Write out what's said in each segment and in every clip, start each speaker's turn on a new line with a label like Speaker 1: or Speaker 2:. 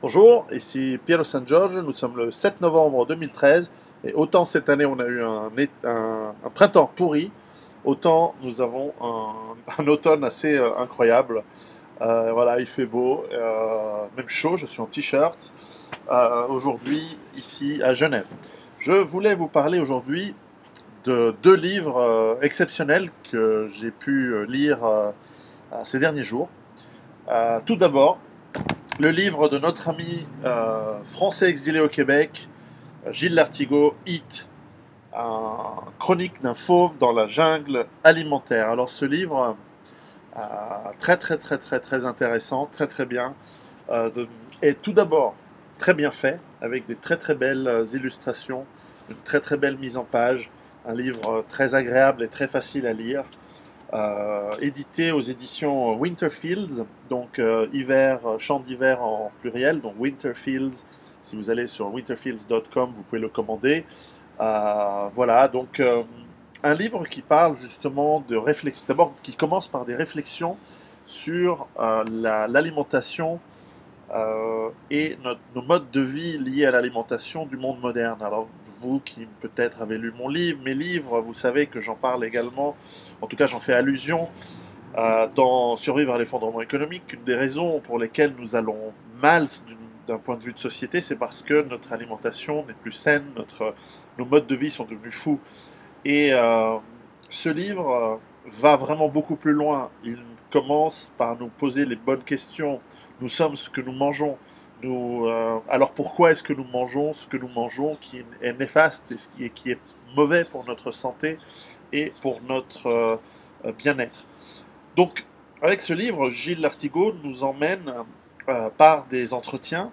Speaker 1: Bonjour, ici Piero San Giorgio, nous sommes le 7 novembre 2013 et autant cette année on a eu un printemps pourri, autant nous avons un automne assez incroyable. Voilà, il fait beau, même chaud, je suis en t-shirt aujourd'hui ici à Genève. Je voulais vous parler aujourd'hui de deux livres exceptionnels que j'ai pu lire ces derniers jours. Tout d'abord, le livre de notre ami français exilé au Québec, Gilles Lartigot, Hit, un chronique d'un fauve dans la jungle alimentaire. Alors ce livre, très intéressant, très bien, est tout d'abord très bien fait, avec des très belles illustrations, une très belle mise en page, un livre très agréable et très facile à lire, édité aux éditions Winterfields, donc hiver, chant d'hiver en pluriel, donc Winterfields. Si vous allez sur winterfields.com, vous pouvez le commander. Voilà, donc un livre qui parle justement de réflexion, d'abord qui commence par des réflexions sur l'alimentation et nos modes de vie liés à l'alimentation du monde moderne. Alors, vous qui peut-être avez lu mon livre, mes livres, vous savez que j'en parle également, en tout cas j'en fais allusion dans Survivre à l'effondrement économique. Une des raisons pour lesquelles nous allons mal d'un point de vue de société, c'est parce que notre alimentation n'est plus saine, nos modes de vie sont devenus fous. Et ce livre va vraiment beaucoup plus loin. Il commence par nous poser les bonnes questions. Nous sommes ce que nous mangeons. Alors pourquoi est-ce que nous mangeons ce que nous mangeons qui est néfaste et qui est mauvais pour notre santé et pour notre bien-être. Donc avec ce livre, Gilles Lartigot nous emmène par des entretiens.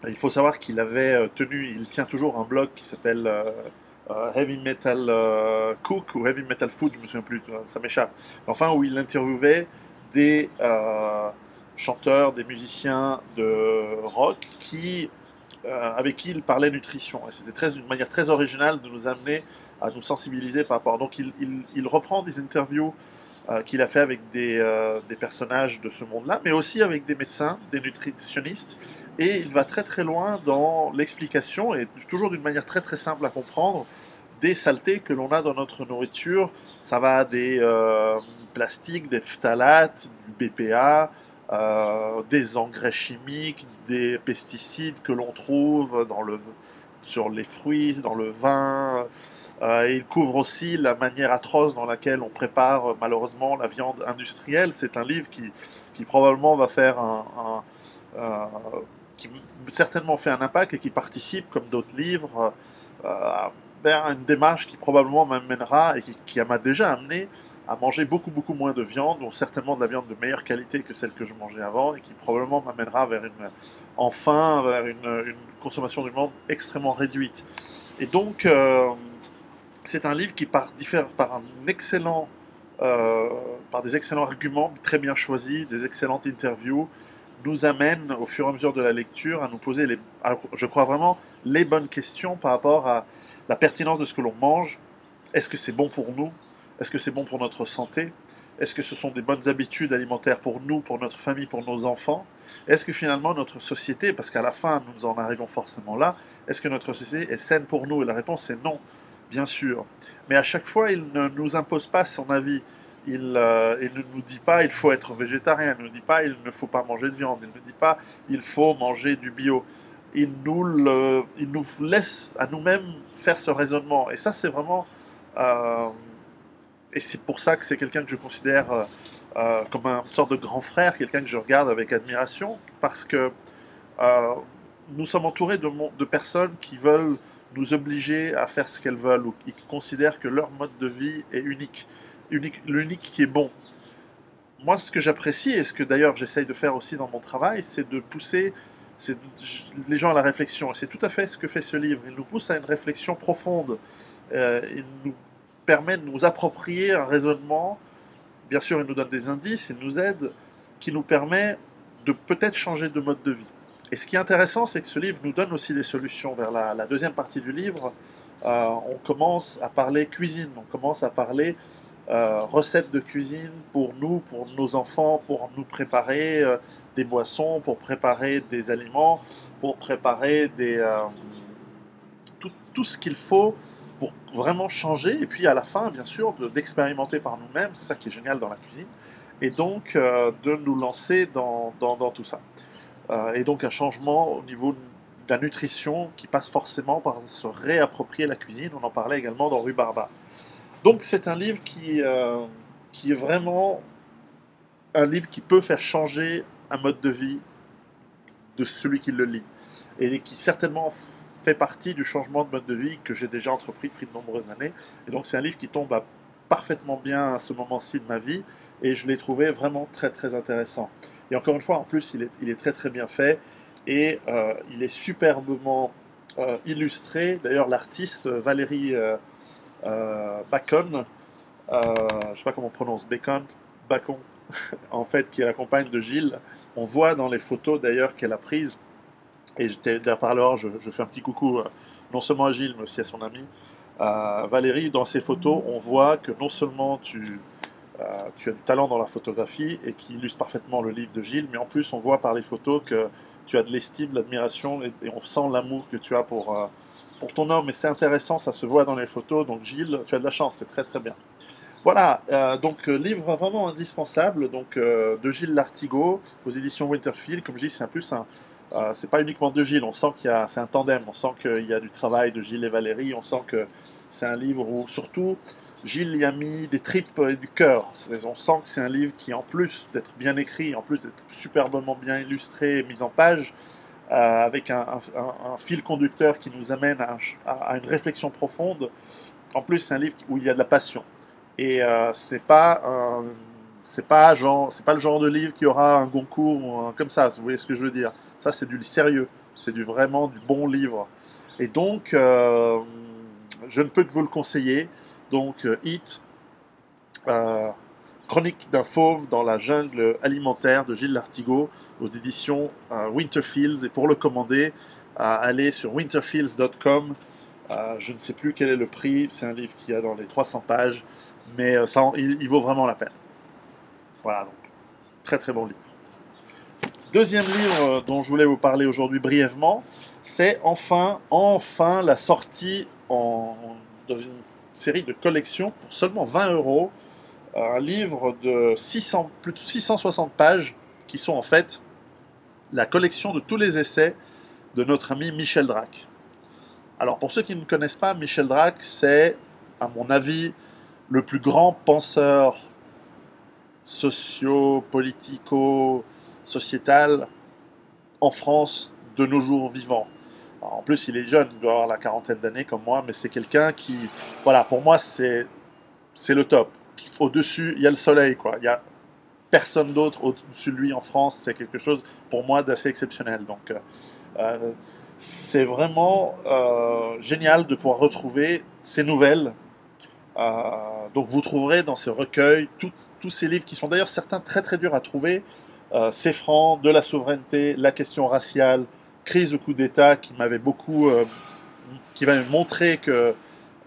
Speaker 1: Il faut savoir qu'il avait il tient toujours un blog qui s'appelle Heavy Metal Cook ou Heavy Metal Food, je me souviens plus, ça m'échappe. Enfin, où il interviewait des chanteurs, des musiciens de rock avec qui il parlait nutrition. Et c'était une manière très originale de nous amener à nous sensibiliser par rapport. Donc il reprend des interviews qu'il a fait avec des personnages de ce monde-là, mais aussi avec des médecins, des nutritionnistes, et il va très loin dans l'explication, et toujours d'une manière très simple à comprendre, des saletés que l'on a dans notre nourriture. Ça va des plastiques, des phtalates, du BPA, des engrais chimiques, des pesticides que l'on trouve sur les fruits, dans le vin. Il couvre aussi la manière atroce dans laquelle on prépare malheureusement la viande industrielle. C'est un livre qui probablement va faire euh, qui certainement fait un impact et qui participe, comme d'autres livres, vers une démarche qui probablement m'amènera et qui m'a déjà amené à manger beaucoup moins de viande, donc certainement de la viande de meilleure qualité que celle que je mangeais avant, et qui probablement m'amènera enfin vers une consommation de viande extrêmement réduite. Et donc, c'est un livre qui diffère euh, par des excellents arguments très bien choisis, des excellentes interviews, nous amène au fur et à mesure de la lecture à nous poser, je crois vraiment, les bonnes questions par rapport à la pertinence de ce que l'on mange. Est-ce que c'est bon pour nous? Est-ce que c'est bon pour notre santé? Est-ce que ce sont des bonnes habitudes alimentaires pour nous, pour notre famille, pour nos enfants? Est-ce que finalement notre société, parce qu'à la fin nous en arrivons forcément là, est-ce que notre société est saine pour nous? Et la réponse est non, bien sûr. Mais à chaque fois, il ne nous impose pas son avis. Il ne nous dit pas il faut être végétarien, il ne nous dit pas il ne faut pas manger de viande, il ne dit pas il faut manger du bio. Il nous laisse à nous-mêmes faire ce raisonnement. Et ça, c'est vraiment euh, et c'est pour ça que c'est quelqu'un que je considère comme une sorte de grand frère, quelqu'un que je regarde avec admiration, parce que euh, nous sommes entourés de personnes qui veulent nous obliger à faire ce qu'elles veulent, ou qui considèrent que leur mode de vie est l'unique qui est bon. Moi, ce que j'apprécie, et ce que d'ailleurs j'essaye de faire aussi dans mon travail, c'est de pousser c'est- les gens à la réflexion. Et c'est tout à fait ce que fait ce livre. Il nous pousse à une réflexion profonde. Il nous permet de nous approprier un raisonnement. Bien sûr, il nous donne des indices, il nous aide, qui nous permet de peut-être changer de mode de vie. Et ce qui est intéressant, c'est que ce livre nous donne aussi des solutions. Vers la deuxième partie du livre, on commence à parler cuisine, on commence à parler recettes de cuisine pour nous, pour nos enfants, pour nous préparer des boissons, pour préparer des aliments, pour préparer tout ce qu'il faut pour vraiment changer, et puis à la fin, bien sûr, d'expérimenter par nous-mêmes, c'est ça qui est génial dans la cuisine, et donc de nous lancer dans tout ça. Et donc un changement au niveau de la nutrition qui passe forcément par se réapproprier la cuisine, on en parlait également dans Rue Barba. Donc c'est un livre qui est vraiment un livre qui peut faire changer un mode de vie de celui qui le lit, et qui certainement fait partie du changement de mode de vie que j'ai déjà entrepris depuis de nombreuses années. Et donc c'est un livre qui tombe parfaitement bien à ce moment-ci de ma vie, et je l'ai trouvé vraiment très très intéressant. Et encore une fois, en plus, il est très très bien fait, et il est superbement illustré. D'ailleurs, l'artiste Valérie Bacon, je ne sais pas comment on prononce, Bacon, en fait, qui est la compagne de Gilles, on voit dans les photos d'ailleurs qu'elle a prises. Et par là, je fais un petit coucou non seulement à Gilles, mais aussi à son ami. Valérie, dans ses photos, on voit que non seulement tu as du talent dans la photographie et qui illustre parfaitement le livre de Gilles, mais en plus on voit par les photos que tu as de l'estime, de l'admiration, et on sent l'amour que tu as pour ton homme. Et c'est intéressant, ça se voit dans les photos. Donc Gilles, tu as de la chance, c'est très très bien. Voilà, donc livre vraiment indispensable, donc de Gilles Lartigot aux éditions Winterfield. Comme je dis, c'est un plus c'est pas uniquement de Gilles, on sent c'est un tandem, on sent qu'il y a du travail de Gilles et Valérie, on sent que c'est un livre où surtout Gilles y a mis des tripes et du cœur. On sent que c'est un livre qui, en plus d'être bien écrit, en plus d'être superbement bien illustré et mis en page, avec un fil conducteur qui nous amène à une réflexion profonde. En plus, c'est un livre où il y a de la passion. Et c'est pas le genre de livre qui aura un Goncourt ou comme ça. Vous voyez ce que je veux dire? Ça, c'est du sérieux, c'est vraiment du bon livre. Et donc, je ne peux que vous le conseiller. Donc, Hit, Chronique d'un fauve dans la jungle alimentaire de Gilles Lartigot aux éditions Winterfields. Et pour le commander, allez sur winterfields.com. Je ne sais plus quel est le prix, c'est un livre qui a dans les 300 pages, mais il vaut vraiment la peine. Voilà, donc très très bon livre. Deuxième livre dont je voulais vous parler aujourd'hui brièvement, c'est enfin la sortie dans une série de collections pour seulement 20 €, un livre de plus de 660 pages qui sont en fait la collection de tous les essais de notre ami Michel Drac. Alors pour ceux qui ne connaissent pas, Michel Drac, c'est, à mon avis, le plus grand penseur socio-politico-sociétal en France de nos jours vivants. Alors, en plus, il est jeune, il doit avoir la quarantaine d'années comme moi, mais c'est quelqu'un qui, voilà, pour moi, c'est le top. Au-dessus, il y a le soleil, quoi. Il y a personne d'autre au-dessus de lui en France. C'est quelque chose, pour moi, d'assez exceptionnel. Donc, c'est vraiment génial de pouvoir retrouver ces nouvelles. Donc vous trouverez dans ce recueil tous ces livres qui sont d'ailleurs certains très très durs à trouver. C'est franc, de la souveraineté, la question raciale, crise au coup d'État qui m'avait montré que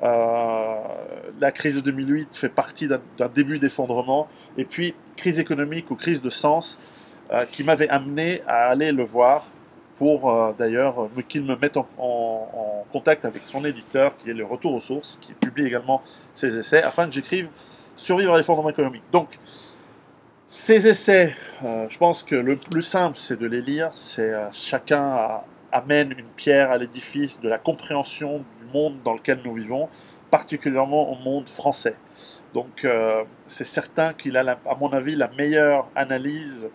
Speaker 1: la crise de 2008 fait partie d'un début d'effondrement, et puis crise économique ou crise de sens qui m'avait amené à aller le voir pour d'ailleurs qu'il me mette en contact avec son éditeur qui est le Retour aux Sources, qui publie également ses essais, afin que j'écrive Survivre à l'effondrement économique. Donc, ces essais, je pense que le plus simple, c'est de les lire. Chacun amène une pierre à l'édifice de la compréhension du monde dans lequel nous vivons, particulièrement au monde français. Donc, c'est certain qu'il a, à mon avis, la meilleure analyse.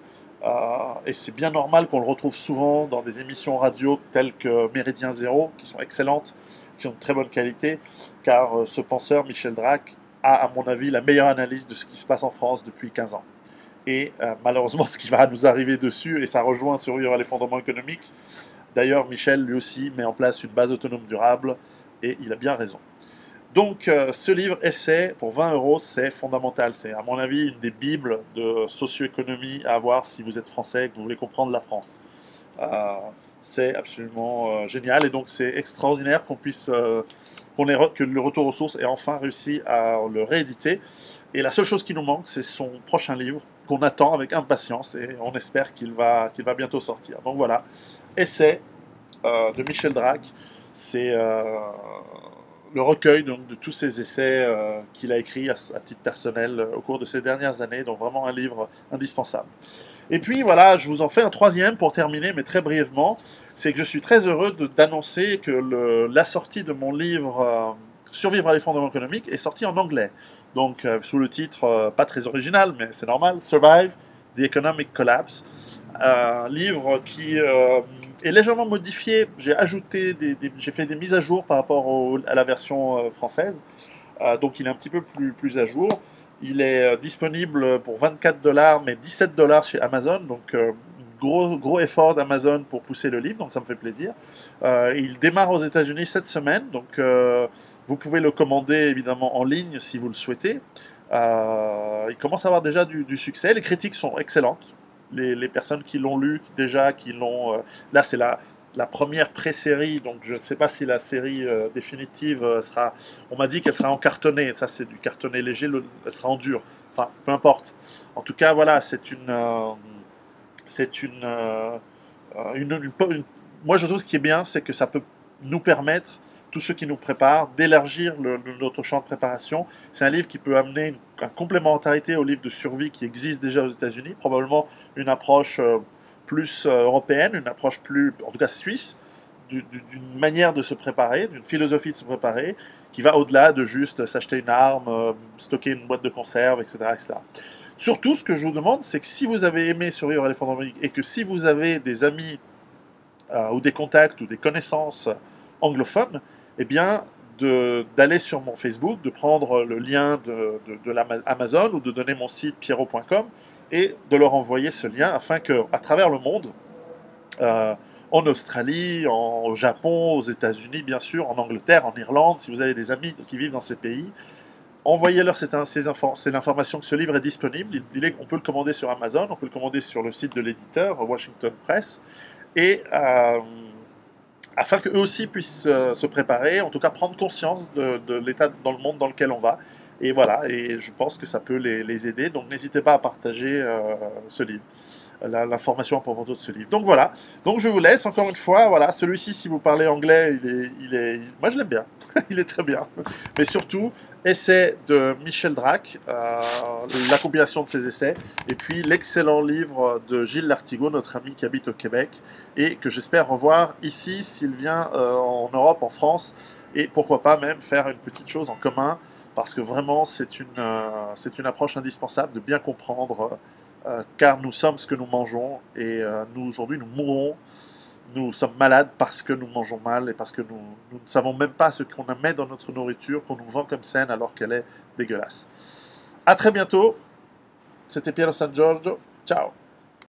Speaker 1: Et c'est bien normal qu'on le retrouve souvent dans des émissions radio telles que Méridien Zéro, qui sont excellentes, qui ont de très bonne qualité, car ce penseur, Michel Drac, a, à mon avis, la meilleure analyse de ce qui se passe en France depuis 15 ans. Et malheureusement, ce qui va nous arriver dessus, et ça rejoint Survivre à l'effondrement économique, d'ailleurs, Michel, lui aussi, met en place une base autonome durable, et il a bien raison. Donc, ce livre essai pour 20 €, c'est fondamental. C'est, à mon avis, une des bibles de socio-économie à avoir si vous êtes français et que vous voulez comprendre la France. C'est absolument génial, et donc c'est extraordinaire qu'on puisse que le retour aux sources ait enfin réussi à le rééditer. Et la seule chose qui nous manque, c'est son prochain livre, qu'on attend avec impatience, et on espère qu'il va bientôt sortir. Donc voilà, Essai de Michel Drac, c'est le recueil donc, de tous ses essais qu'il a écrits à titre personnel au cours de ces dernières années, donc vraiment un livre indispensable. Et puis voilà, je vous en fais un troisième pour terminer, mais très brièvement, c'est que je suis très heureux d'annoncer que la sortie de mon livre Survivre à l'effondrement économique est sortie en anglais. Donc sous le titre, pas très original, mais c'est normal, Survive the Economic Collapse. Un livre qui est légèrement modifié. J'ai ajouté, j'ai fait des mises à jour par rapport à la version française. Donc il est un petit peu plus à jour. Il est disponible pour 24 dollars, mais 17 dollars chez Amazon. Donc gros effort d'Amazon pour pousser le livre, donc ça me fait plaisir. Il démarre aux États-Unis cette semaine, donc vous pouvez le commander évidemment en ligne si vous le souhaitez. Il commence à avoir déjà du succès. Les critiques sont excellentes. Les personnes qui l'ont lu déjà, qui l'ont... là, c'est la première pré-série, donc je ne sais pas si la série définitive sera... On m'a dit qu'elle sera en cartonné, ça c'est du cartonné léger, elle sera en dur. Enfin, peu importe. En tout cas, voilà, moi je trouve ce qui est bien, c'est que ça peut nous permettre, tous ceux qui nous préparent, d'élargir notre champ de préparation. C'est un livre qui peut amener une complémentarité au livre de survie qui existe déjà aux États-Unis, probablement une approche plus européenne, une approche plus, en tout cas suisse, d'une manière de se préparer, d'une philosophie de se préparer, qui va au-delà de juste s'acheter une arme, stocker une boîte de conserve, etc., etc. Surtout, ce que je vous demande, c'est que si vous avez aimé Survivre à l'effondrement et que si vous avez des amis ou des contacts ou des connaissances anglophones, eh bien, d'aller sur mon Facebook, de prendre le lien de Amazon ou de donner mon site pierrot.com et de leur envoyer ce lien afin que, à travers le monde, en Australie, au Japon, aux États-Unis, bien sûr, en Angleterre, en Irlande, si vous avez des amis qui vivent dans ces pays, envoyez-leur c'est l'information que ce livre est disponible. On peut le commander sur Amazon, on peut le commander sur le site de l'éditeur, Washington Press, et afin qu'eux aussi puissent se préparer, en tout cas prendre conscience de l'état dans le monde dans lequel on va. Et voilà, et je pense que ça peut les aider. Donc n'hésitez pas à partager ce livre, l'information à propos de ce livre. Donc voilà, donc je vous laisse encore une fois. Voilà, celui-ci, si vous parlez anglais, moi je l'aime bien, il est très bien. Mais surtout, essai de Michel Drac, la compilation de ses essais, et puis l'excellent livre de Gilles Lartigot, notre ami qui habite au Québec, et que j'espère revoir ici s'il vient en Europe, en France, et pourquoi pas même faire une petite chose en commun, parce que vraiment c'est une approche indispensable de bien comprendre car nous sommes ce que nous mangeons, et nous aujourd'hui nous mourrons, nous sommes malades parce que nous mangeons mal et parce que nous ne savons même pas ce qu'on met dans notre nourriture, qu'on nous vend comme saine alors qu'elle est dégueulasse. A très bientôt, c'était Piero San Giorgio, ciao.